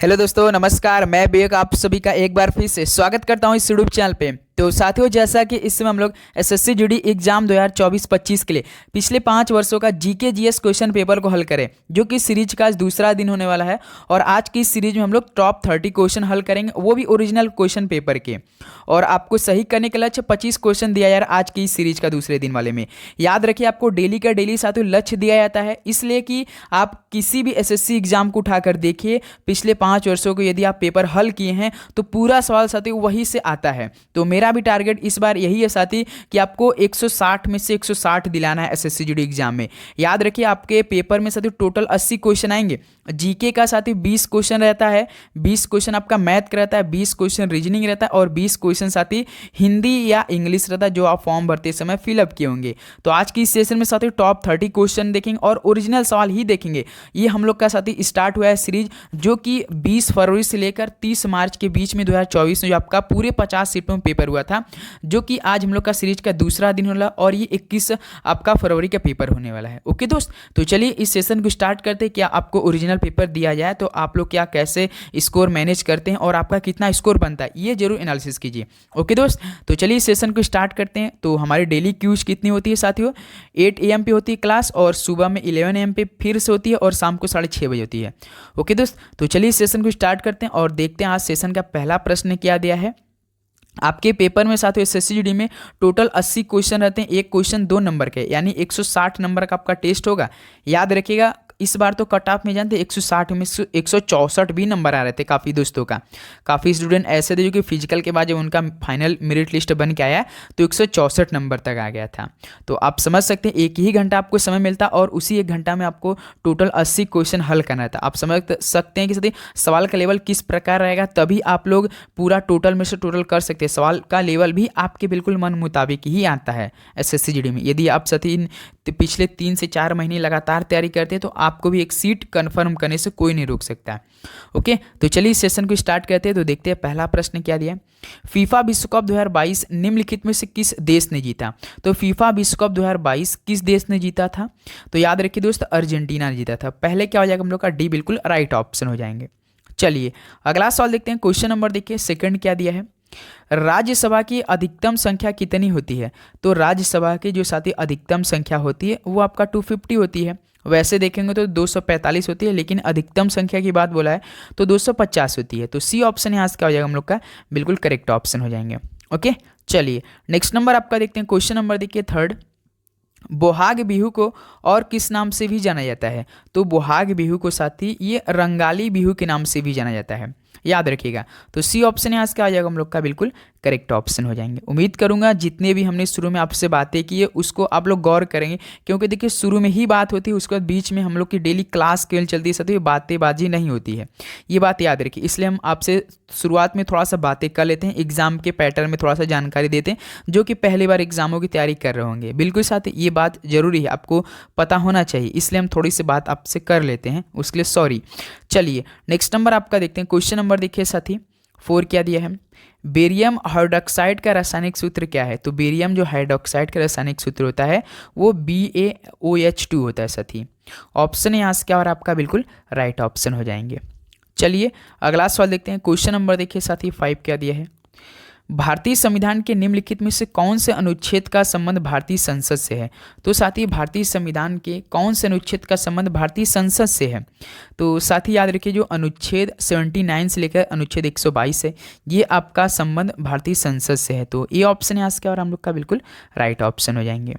Hello दोस्तों, नमस्कार। मैं विवेक आप सभी का एक बार फिर से स्वागत करता हूं इस यूट्यूब चैनल पे। तो साथियों, जैसा कि इस समय हम लोग एसएससी जीडी एग्जाम 2024-25 के लिए पिछले 5 वर्षों का जीके जीएस क्वेश्चन पेपर को हल करें, जो कि सीरीज का आज दूसरा दिन होने वाला है। और आज की इस सीरीज में हम लोग टॉप 30 क्वेश्चन हल करेंगे, वो भी ओरिजिनल क्वेश्चन पेपर के। और आपको सही करने के लक्ष्य 25 क्वेश्चन दिया जा रहा है आज की इस सीरीज का दूसरे दिन वाले में। याद रखिए, आपको डेली का डेली साथियों लक्ष्य दिया जाता है, इसलिए कि आप किसी भी एसएससी एग्जाम को उठाकर देखिए, पिछले 5 वर्षों को यदि आप पेपर हल किए हैं तो पूरा सवाल साथी वही से आता है। तो मेरा भी टारगेट इस बार यही है साथी कि आपको 160 में से 160 दिलाना है एसएससी जीडी एग्जाम में। याद रखिए, आपके पेपर में साथी टोटल 80 क्वेश्चन आएंगे। जीके का साथी 20 क्वेश्चन रहता है, 20 क्वेश्चन आपका मैथ का रहता है, 20 क्वेश्चन रीजनिंग रहता है और 20 क्वेश्चन साथी हिंदी या इंग्लिश रहता है, जो आप फॉर्म भरते समय फिलअप किए होंगे। तो आज की इस सेशन में साथी टॉप 30 क्वेश्चन देखेंगे और ओरिजिनल सवाल ही देखेंगे। ये हम लोग का साथी स्टार्ट हुआ है सीरीज, जो कि 20 फरवरी से लेकर 30 मार्च के बीच में 2024 में जो आपका पूरे 50 सीटों में पेपर हुआ था, जो कि आज हम लोग का सीरीज का दूसरा दिन होला और ये 21 आपका फरवरी का पेपर होने वाला है। ओके दोस्त, तो चलिए इस सेशन को स्टार्ट करते हैं। क्या आपको ओरिजिनल पेपर दिया जाए तो आप लोग क्या कैसे स्कोर मैनेज करते हैं और आपका कितना स्कोर बनता है, ये जरूर एनालिसिस कीजिए। ओके दोस्त, तो चलिए इस सेशन को स्टार्ट करते हैं। तो हमारी डेली क्यूज कितनी होती है साथियों? 8 AM पे होती है क्लास, और सुबह में 11 AM पे फिर से होती है, और शाम को 6:30 बजे होती है। ओके दोस्त, तो चलिए इस सेशन को स्टार्ट करते हैं और देखते हैं आज सेशन का पहला प्रश्न क्या दिया है। आपके पेपर में साथियों एसएससी जीडी में टोटल 80 क्वेश्चन रहते हैं, एक क्वेश्चन 2 नंबर के, यानी 160 नंबर का आपका टेस्ट होगा। याद रखिएगा, इस बार तो कट ऑफ में जानते 160 में 164 भी नंबर आ रहे थे काफ़ी दोस्तों का। काफ़ी स्टूडेंट ऐसे थे जो कि फिजिकल के बाद जब उनका फाइनल मेरिट लिस्ट बन के आया तो 164 नंबर तक आ गया था। तो आप समझ सकते हैं, एक ही घंटा आपको समय मिलता और उसी एक घंटा में आपको टोटल 80 क्वेश्चन हल करना था। आप समझ सकते हैं कि सदी सवाल का लेवल किस प्रकार रहेगा, तभी आप लोग पूरा टोटल में से टोटल कर सकते हैं। सवाल का लेवल भी आपके बिल्कुल मन मुताबिक ही आता है एसएससी जीडी में। यदि आप सती पिछले 3 से 4 महीने लगातार तैयारी करते हैं तो आपको भी एक सीट कंफर्म करने से कोई नहीं रोक सकता। ओके, तो चलिए इस सेशन को स्टार्ट करते हैं। तो देखते हैं पहला प्रश्न क्या दिया। फीफा विश्व कप 2022 निम्नलिखित में से किस देश ने जीता? तो फीफा विश्व कप 2022 किस देश ने जीता था? तो याद रखिए दोस्त, अर्जेंटीना ने जीता था। पहले क्या हो जाएगा हम लोग का? डी बिल्कुल राइट ऑप्शन हो जाएंगे। चलिए अगला सवाल देखते हैं। क्वेश्चन नंबर देखिए, सेकंड क्या दिया है। राज्यसभा की अधिकतम संख्या कितनी होती है? तो राज्यसभा की जो साथी अधिकतम संख्या होती है वो आपका 250 होती है। वैसे देखेंगे तो 245 होती है, लेकिन अधिकतम संख्या की बात बोला है तो 250 होती है। तो सी ऑप्शन यहाँ से क्या हो जाएगा हम लोग का? बिल्कुल करेक्ट ऑप्शन हो जाएंगे। ओके, चलिए नेक्स्ट नंबर आपका देखते हैं। क्वेश्चन नंबर देखिए थर्ड। बोहाग बिहू को और किस नाम से भी जाना जाता है? तो बोहाग बिहू को साथी ये रंगाली बिहू के नाम से भी जाना जाता है, याद रखिएगा। तो सी ऑप्शन यहाँ से क्या आ जाएगा हम लोग का? बिल्कुल करेक्ट ऑप्शन हो जाएंगे। उम्मीद करूंगा जितने भी हमने शुरू में आपसे बातें की है उसको आप लोग गौर करेंगे, क्योंकि देखिए शुरू में ही बात होती है, उसके बाद बीच में हम लोग की डेली क्लास केवल चलती है साथी, बातेंबाजी नहीं होती है, ये बात याद रखिए। इसलिए हम आपसे शुरुआत में थोड़ा सा बातें कर लेते हैं, एग्जाम के पैटर्न में थोड़ा सा जानकारी देते हैं, जो कि पहली बार एग्जामों की तैयारी कर रहे होंगे। बिल्कुल साथी, ये बात जरूरी है, आपको पता होना चाहिए, इसलिए हम थोड़ी सी बात आपसे कर लेते हैं, उसके लिए सॉरी। चलिए नेक्स्ट नंबर आपका देखते हैं। क्वेश्चन नंबर देखिए साथी 4 क्या दिया है। बेरियम हाइड्रोक्साइड का रासायनिक सूत्र क्या है? तो बेरियम जो हाइड्रोक्साइड का रासायनिक सूत्र होता है वो BaOH2 होता है साथी। ऑप्शन यहाँ से क्या हो रहा है आपका? बिल्कुल राइट ऑप्शन हो जाएंगे। चलिए अगला सवाल देखते हैं। क्वेश्चन नंबर देखिए साथी 5 क्या दिया है। भारतीय संविधान के निम्नलिखित में से कौन से अनुच्छेद का संबंध भारतीय संसद से है? तो साथी भारतीय संविधान के कौन से अनुच्छेद का संबंध भारतीय संसद से है? तो साथी याद रखिए, जो अनुच्छेद 79 से लेकर अनुच्छेद 122 है, ये आपका संबंध भारतीय संसद से है। तो ये ऑप्शन यहाँ से क्या और हम लोग का बिल्कुल राइट ऑप्शन हो जाएंगे।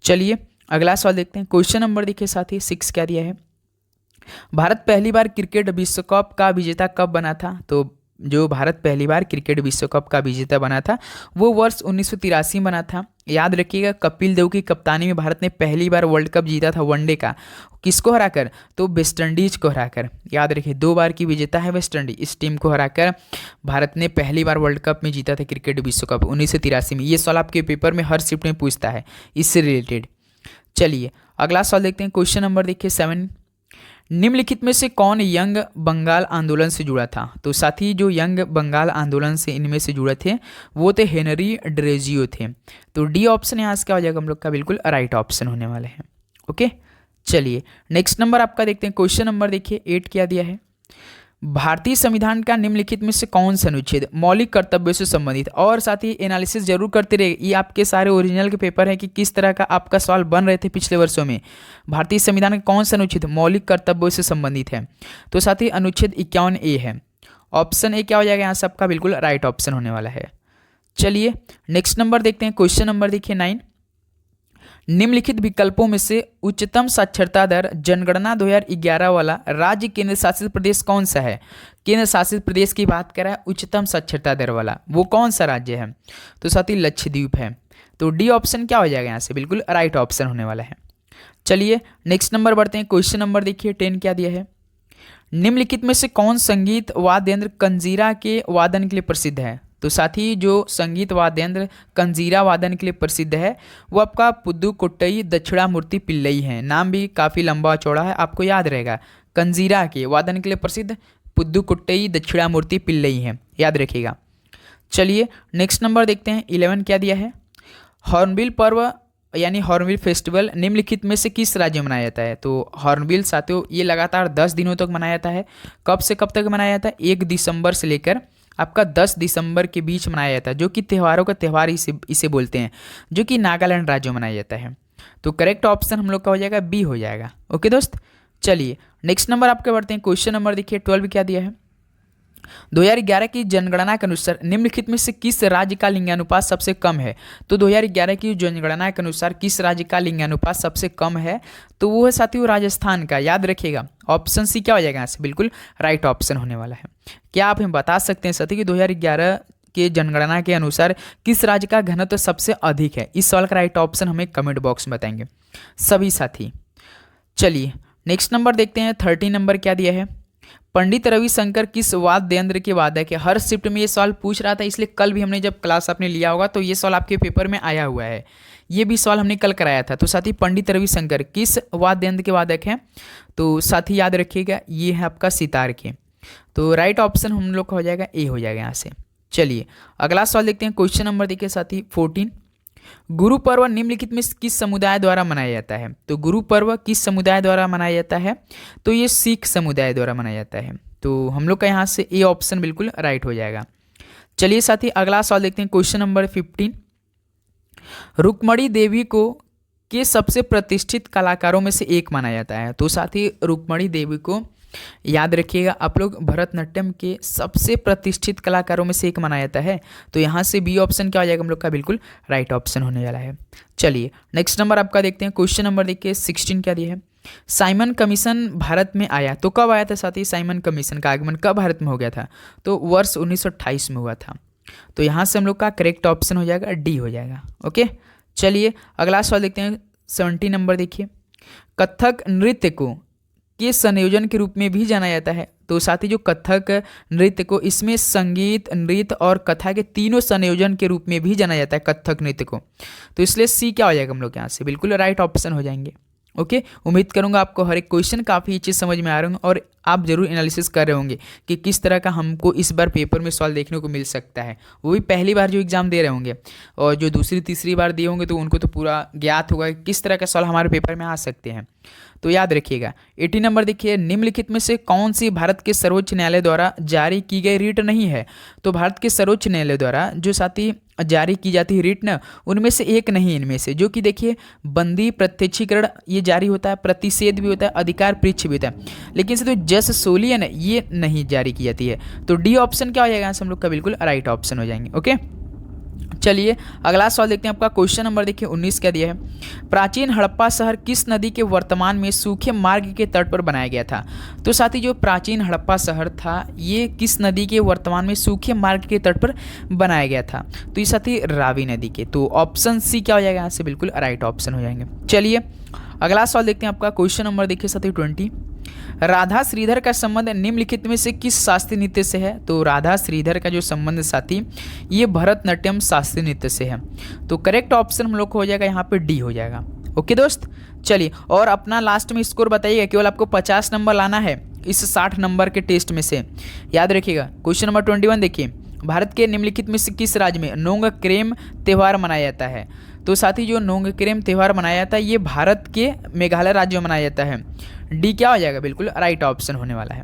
चलिए अगला सवाल देखते हैं। क्वेश्चन नंबर देखिए साथी 6 क्या दिया है। भारत पहली बार क्रिकेट विश्व कप का विजेता कब बना था? तो जो भारत पहली बार क्रिकेट विश्व कप का विजेता बना था वो वर्ष 1983 बना था। याद रखिएगा, कपिल देव की कप्तानी में भारत ने पहली बार वर्ल्ड कप जीता था वनडे का। किसको हराकर? तो वेस्ट इंडीज को हराकर। याद रखिए, 2 बार की विजेता है वेस्ट इंडीज। इस टीम को हराकर भारत ने पहली बार वर्ल्ड कप में जीता था क्रिकेट विश्व कप 1983 में। ये सवाल आपके पेपर में हर शिफ्ट में पूछता है इससे रिलेटेड। चलिए अगला सवाल देखते हैं। क्वेश्चन नंबर देखिए 7। निम्नलिखित में से कौन यंग बंगाल आंदोलन से जुड़ा था? तो साथी जो यंग बंगाल आंदोलन से इनमें से जुड़े थे वो थे हेनरी ड्रेजियो थे। तो डी ऑप्शन यहाँ से क्या हो जाएगा हम लोग का? बिल्कुल राइट ऑप्शन होने वाले हैं। ओके, चलिए नेक्स्ट नंबर आपका देखते हैं। क्वेश्चन नंबर देखिए 8 क्या दिया है। भारतीय संविधान का निम्नलिखित में से कौन सा अनुच्छेद मौलिक कर्तव्यों से संबंधित, और साथ ही एनालिसिस जरूर करते रहिए। ये आपके सारे ओरिजिनल के पेपर हैं कि किस तरह का आपका सवाल बन रहे थे पिछले वर्षों में। भारतीय संविधान का कौन सा अनुच्छेद मौलिक कर्तव्यों से संबंधित है, तो साथ ही अनुच्छेद 51A है। ऑप्शन ए क्या हो जाएगा यहाँ से आपका बिल्कुल राइट ऑप्शन होने वाला है। चलिए नेक्स्ट नंबर देखते हैं। क्वेश्चन नंबर देखिए 9। निम्नलिखित विकल्पों में से उच्चतम साक्षरता दर जनगणना 2011 वाला राज्य केंद्र शासित प्रदेश कौन सा है। केंद्र शासित प्रदेश की बात करें उच्चतम साक्षरता दर वाला, वो कौन सा राज्य है, तो साथ ही लक्षद्वीप है। तो डी ऑप्शन क्या हो जाएगा यहाँ से बिल्कुल राइट ऑप्शन होने वाला है। चलिए नेक्स्ट नंबर बढ़ते हैं। क्वेश्चन नंबर देखिए 10 क्या दिया है। निम्नलिखित में से कौन संगीत वाद्य यंत्र कंजीरा के वादन के लिए प्रसिद्ध है, तो साथ ही जो संगीत वाद्य यंत्र कंजीरा वादन के लिए प्रसिद्ध है वो आपका पुदुकोट्टई दक्षिणामूर्ति पिल्लई है। नाम भी काफ़ी लंबा चौड़ा है, आपको याद रहेगा। कंजीरा के वादन के लिए प्रसिद्ध पुदुकोट्टई दक्षिणामूर्ति पिल्लई है, याद रखिएगा। चलिए नेक्स्ट नंबर देखते हैं। 11 क्या दिया है। हॉर्नबिल पर्व यानी हॉर्नबिल फेस्टिवल निम्नलिखित में से किस राज्य में मनाया जाता है, तो हॉर्नबिल साथियों ये लगातार 10 दिनों तक मनाया जाता है। कब से कब तक मनाया जाता है, 1 दिसंबर से लेकर आपका 10 दिसंबर के बीच मनाया जाता है, जो कि त्योहारों का त्यौहार इसे बोलते हैं, जो कि नागालैंड राज्य में मनाया जाता है। तो करेक्ट ऑप्शन हम लोग का हो जाएगा बी हो जाएगा। ओके दोस्त, चलिए नेक्स्ट नंबर आपके बढ़ते हैं। क्वेश्चन नंबर देखिए 12 क्या दिया है। 2011 की जनगणना के अनुसार निम्नलिखित में से किस राज्य का लिंगानुपात सबसे कम है, तो 2011 की जनगणना के अनुसार किस राज्य का लिंगानुपात सबसे कम है, तो वो है साथियों राजस्थान का, याद रखिएगा। ऑप्शन सी क्या हो जाएगा यहाँ से बिल्कुल राइट ऑप्शन होने वाला है। क्या आप हमें बता सकते हैं साथियों कि 2011 के जनगणना के अनुसार किस राज्य का घनत्व सबसे अधिक है। इस सवाल का राइट ऑप्शन हमें कमेंट बॉक्स में बताएंगे सभी साथी। चलिए नेक्स्ट नंबर देखते हैं। 13 नंबर क्या दिया है। पंडित रविशंकर किस वाद्य यंत्र के वादक है। हर शिफ्ट में ये सवाल पूछ रहा था, इसलिए कल भी हमने जब क्लास आपने लिया होगा तो ये सवाल आपके पेपर में आया हुआ है। ये भी सवाल हमने कल कराया था। तो साथी पंडित रविशंकर किस वाद्य यंत्र के वादक हैं, तो साथी याद रखिएगा ये है आपका सितार के। तो राइट ऑप्शन हम लोग का हो जाएगा ए हो जाएगा यहाँ से। चलिए अगला सवाल देखते हैं। क्वेश्चन नंबर देखिए साथी 14। गुरु पर्व निम्नलिखित में किस समुदाय द्वारा मनाया जाता है, तो गुरु पर्व किस समुदाय द्वारा मनाया जाता है, तो ये सिख समुदाय द्वारा मनाया जाता है। तो हम लोग का यहाँ से ए ऑप्शन बिल्कुल राइट हो जाएगा। चलिए साथी अगला सवाल देखते हैं। Question number 15। रुक्मणी देवी को के सबसे प्रतिष्ठित कलाकारों में से एक माना जाता है, तो साथी रुक्मणी देवी को याद रखिएगा आप लोग भरतनाट्यम के सबसे प्रतिष्ठित कलाकारों में से एक माना जाता है। तो यहाँ से बी ऑप्शन क्या हो जाएगा हम लोग का बिल्कुल राइट ऑप्शन होने वाला है। चलिए नेक्स्ट नंबर आपका देखते हैं। क्वेश्चन नंबर देखिए 16 क्या दिया है। साइमन कमीशन भारत में आया, तो कब आया था साथी। साइमन कमीशन का आगमन कब भारत में हो गया था, तो वर्ष 1928 में हुआ था। तो यहाँ से हम लोग का करेक्ट ऑप्शन हो जाएगा डी हो जाएगा। ओके चलिए अगला सवाल देखते हैं। 17 नंबर देखिए। कथक नृत्य को के संयोजन के रूप में भी जाना जाता है, तो साथ ही जो कथक नृत्य को इसमें संगीत नृत्य और कथा के तीनों संयोजन के रूप में भी जाना जाता है कथक नृत्य को। तो इसलिए सी क्या हो जाएगा हम लोग यहाँ से बिल्कुल राइट ऑप्शन हो जाएंगे। ओके उम्मीद करूंगा आपको हर एक क्वेश्चन काफ़ी अच्छे समझ में आ रहे होंगे और आप जरूर एनालिसिस कर रहे होंगे कि किस तरह का हमको इस बार पेपर में सवाल देखने को मिल सकता है। वो भी पहली बार जो एग्जाम दे रहे होंगे, और जो दूसरी तीसरी बार दिए होंगे तो उनको तो पूरा ज्ञात होगा कि किस तरह का सवाल हमारे पेपर में आ सकते हैं। तो याद रखिएगा। 18 नंबर देखिए। निम्नलिखित में से कौन सी भारत के सर्वोच्च न्यायालय द्वारा जारी की गई रिट नहीं है, तो भारत के सर्वोच्च न्यायालय द्वारा जो साथी जारी की जाती है रिट ना, उनमें से एक नहीं इनमें से, जो कि देखिए बंदी प्रत्यक्षीकरण ये जारी होता है, प्रतिषेध भी होता है, अधिकार परीक्ष भी होता है, लेकिन से तो जस सोली है ना ये नहीं जारी की जाती है। तो डी ऑप्शन क्या हो जाएगा हम लोग का बिल्कुल राइट ऑप्शन हो जाएंगे। ओके चलिए अगला सवाल देखते हैं। आपका क्वेश्चन नंबर देखिए 19 क्या दिया है। प्राचीन हड़प्पा शहर किस नदी के वर्तमान में सूखे मार्ग के तट पर बनाया गया था, तो साथ ही जो प्राचीन हड़प्पा शहर था ये किस नदी के वर्तमान में सूखे मार्ग के तट पर बनाया गया था, तो ये साथ ही रावी नदी के। तो ऑप्शन सी क्या हो जाएगा यहाँ से बिल्कुल राइट ऑप्शन हो जाएंगे। चलिए अगला सवाल देखते हैं। आपका क्वेश्चन नंबर देखिए साथ ही 20। राधा श्रीधर का संबंध निम्नलिखित में से किस शास्त्रीय नृत्य से है, तो राधा श्रीधर का जो संबंध साथी ये भरतनाट्यम शास्त्रीय नृत्य से है। तो करेक्ट ऑप्शन हम लोग को हो जाएगा यहाँ पे डी हो जाएगा। ओके दोस्त चलिए और अपना लास्ट में स्कोर बताइएगा। केवल आपको 50 नंबर लाना है इस 60 नंबर के टेस्ट में से, याद रखिएगा। क्वेश्चन नंबर 21 देखिए। भारत के निम्नलिखित में से किस राज्य में नोंगक्रेम त्यौहार मनाया जाता है, तो साथ ही जो नोंगक्रेम त्यौहार मनाया जाता है ये भारत के मेघालय राज्य में मनाया जाता है। डी क्या हो जाएगा बिल्कुल राइट ऑप्शन होने वाला है।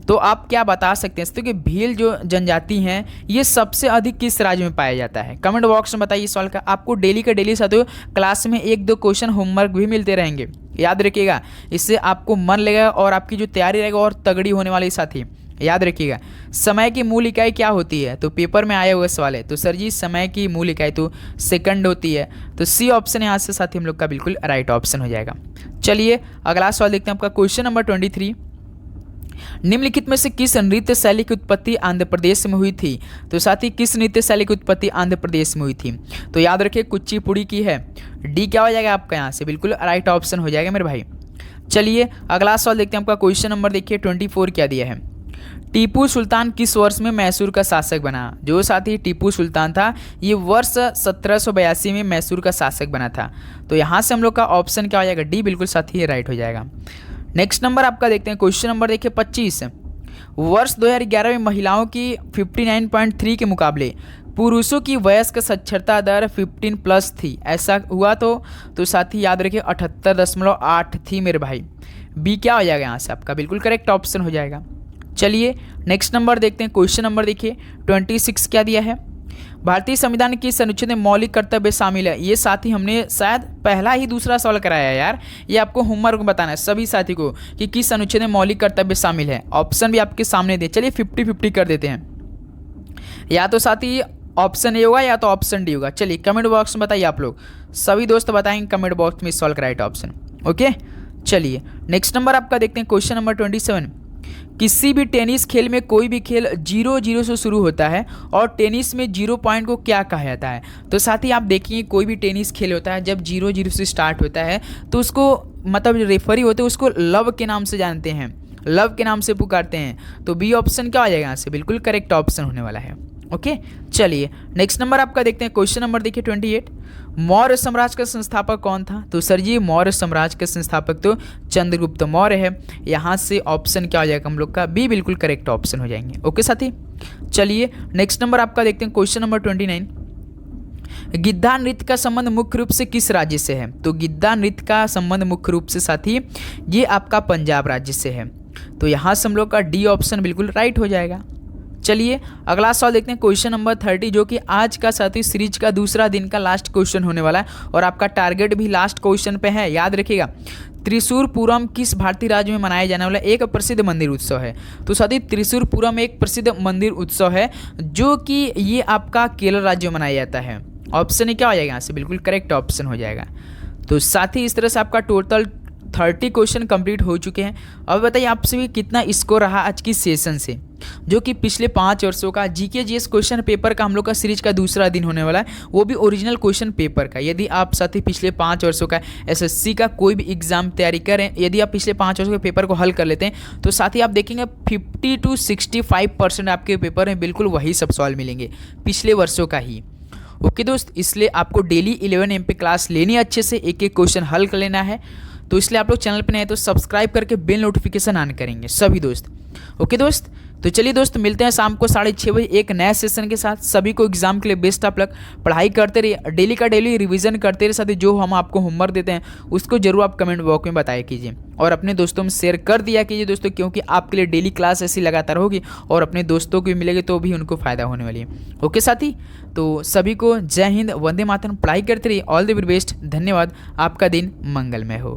तो आप क्या बता सकते हैं तो कि भील जो जनजाति हैं ये सबसे अधिक किस राज्य में पाया जाता है? कमेंट बॉक्स में बताइए सवाल का। आपको डेली का डेली साथियों क्लास में 1-2 क्वेश्चन होमवर्क भी मिलते रहेंगे, याद रखिएगा। इससे आपको मन लगेगा और आपकी जो तैयारी रहेगा और तगड़ी होने वाली साथी। याद रखिएगा समय की मूल इकाई क्या होती है? तो पेपर में आया हुआ सवाल है। तो सर जी समय की मूल इकाई तो सेकंड होती है। तो सी ऑप्शन यहाँ से साथी हम लोग का बिल्कुल राइट ऑप्शन हो जाएगा। चलिए अगला सवाल देखते हैं आपका क्वेश्चन नंबर 23। निम्नलिखित में से किस नृत्य शैली की उत्पत्ति आंध्र प्रदेश में हुई थी? तो साथी किस नृत्य शैली की उत्पत्ति आंध्र प्रदेश में हुई थी? तो याद रखिए कुचिपुड़ी की है। डी क्या हो जाएगा आपका यहाँ से बिल्कुल राइट ऑप्शन हो जाएगा मेरे भाई। चलिए अगला सवाल देखते हैं आपका क्वेश्चन नंबर देखिए 24 क्या दिया है। टीपू सुल्तान किस वर्ष में मैसूर का शासक बना? जो साथी टीपू सुल्तान था ये वर्ष 1782 में मैसूर का शासक बना था। तो यहाँ से हम लोग का ऑप्शन क्या हो जाएगा? डी बिल्कुल साथी ये राइट हो जाएगा। नेक्स्ट नंबर आपका देखते हैं क्वेश्चन नंबर देखिए 25। वर्ष 2011 में महिलाओं की 59.3 के मुकाबले पुरुषों की वयस्क साक्षरता दर 15+ थी, ऐसा हुआ तो साथी याद रखिए 78.8 थी मेरे भाई। बी क्या हो जाएगा यहाँ से आपका बिल्कुल करेक्ट ऑप्शन हो जाएगा। चलिए नेक्स्ट नंबर देखते हैं क्वेश्चन नंबर देखिए 26 क्या दिया है। भारतीय संविधान की अनुच्छेद में मौलिक कर्तव्य शामिल है। ये साथी हमने शायद पहला ही दूसरा सवाल कराया है यार। ये आपको होमवर्क बताना है सभी साथी को कि किस अनुच्छेद में मौलिक कर्तव्य शामिल है। ऑप्शन भी आपके सामने दे। चलिए 50-50 कर देते हैं। या तो साथी ऑप्शन ए होगा या तो ऑप्शन डी होगा। चलिए कमेंट बॉक्स में बताइए आप लोग, सभी दोस्त बताएंगे कमेंट बॉक्स में सॉल्व राइट ऑप्शन। ओके चलिए नेक्स्ट नंबर आपका देखते हैं क्वेश्चन नंबर 27। किसी भी टेनिस खेल में कोई भी खेल 0-0 से शुरू होता है और टेनिस में 0 पॉइंट को क्या कहा जाता है? तो साथ ही आप देखिए कोई भी टेनिस खेल होता है जब 0-0 से स्टार्ट होता है तो उसको मतलब रेफरी होते हैं उसको लव के नाम से जानते हैं, लव के नाम से पुकारते हैं। तो बी ऑप्शन क्या आ जाएगा यहाँ से बिल्कुल करेक्ट ऑप्शन होने वाला है। ओके चलिए नेक्स्ट नंबर आपका देखते हैं क्वेश्चन नंबर देखिए 28। मौर्य साम्राज्य का संस्थापक कौन था? तो सर जी मौर्य साम्राज्य के संस्थापक तो चंद्रगुप्त मौर्य है। यहाँ से ऑप्शन क्या हो जाएगा हम लोग का बी बिल्कुल करेक्ट ऑप्शन हो जाएंगे। ओके साथी चलिए नेक्स्ट नंबर आपका देखते हैं क्वेश्चन नंबर 29। गिद्धा नृत्य का संबंध मुख्य रूप से किस राज्य से है? तो गिद्धा नृत्य का संबंध मुख्य रूप से साथी ये आपका पंजाब राज्य से है। तो यहाँ से हम लोग का डी ऑप्शन बिल्कुल राइट हो जाएगा। चलिए अगला सवाल देखते हैं क्वेश्चन नंबर 30 जो कि आज का साथी सीरीज का दूसरा दिन का लास्ट क्वेश्चन होने वाला है और आपका टारगेट भी लास्ट क्वेश्चन पे है। याद रखिएगा त्रिशूर पूरम किस भारतीय राज्य में मनाया जाने वाला एक प्रसिद्ध मंदिर उत्सव है? तो साथी त्रिशूर पूरम एक प्रसिद्ध मंदिर उत्सव है जो कि ये आपका केरल राज्य में मनाया जाता है। ऑप्शन क्या हो जाएगा यहाँ से बिल्कुल करेक्ट ऑप्शन हो जाएगा। तो साथ ही इस तरह से आपका टोटल 30 क्वेश्चन कंप्लीट हो चुके हैं। अब बताइए आपसे भी कितना स्कोर रहा आज की सेशन से, जो कि पिछले 5 वर्षों का जीके जीएस क्वेश्चन पेपर का हम लोग का सीरीज का दूसरा दिन होने वाला है, वो भी ओरिजिनल क्वेश्चन पेपर का। यदि आप साथी पिछले 5 वर्षों का एसएससी का कोई भी एग्जाम तैयारी करें, यदि आप पिछले 5 वर्षों के पेपर को हल कर लेते हैं तो साथ ही आप देखेंगे 50 से 65% आपके पेपर में बिल्कुल वही सब सवाल मिलेंगे पिछले वर्षों का ही। ओके दोस्त, इसलिए आपको डेली 11 MP क्लास लेनी अच्छे से, एक एक क्वेश्चन हल कर लेना है। तो इसलिए आप लोग चैनल पे नए हैं तो सब्सक्राइब करके बेल नोटिफिकेशन ऑन करेंगे सभी दोस्त। ओके दोस्त, तो चलिए दोस्त मिलते हैं शाम को 6:30 बजे एक नया सेशन के साथ। सभी को एग्जाम के लिए बेस्ट ऑफ लक। पढ़ाई करते रहिए, डेली का डेली रिवीजन करते रहिए। साथ ही जो हम आपको होमवर्क देते हैं उसको जरूर आप कमेंट बॉक्स में बताया कीजिए और अपने दोस्तों में शेयर कर दिया कीजिए दोस्तों, क्योंकि आपके लिए डेली क्लास ऐसी लगातार होगी और अपने दोस्तों को भी मिलेगी तो भी उनको फायदा होने वाली है। ओके साथी, तो सभी को जय हिंद, वंदे मातरम। पढ़ाई करते रहिए, ऑल द वेरी बेस्ट। धन्यवाद, आपका दिन मंगलमय हो।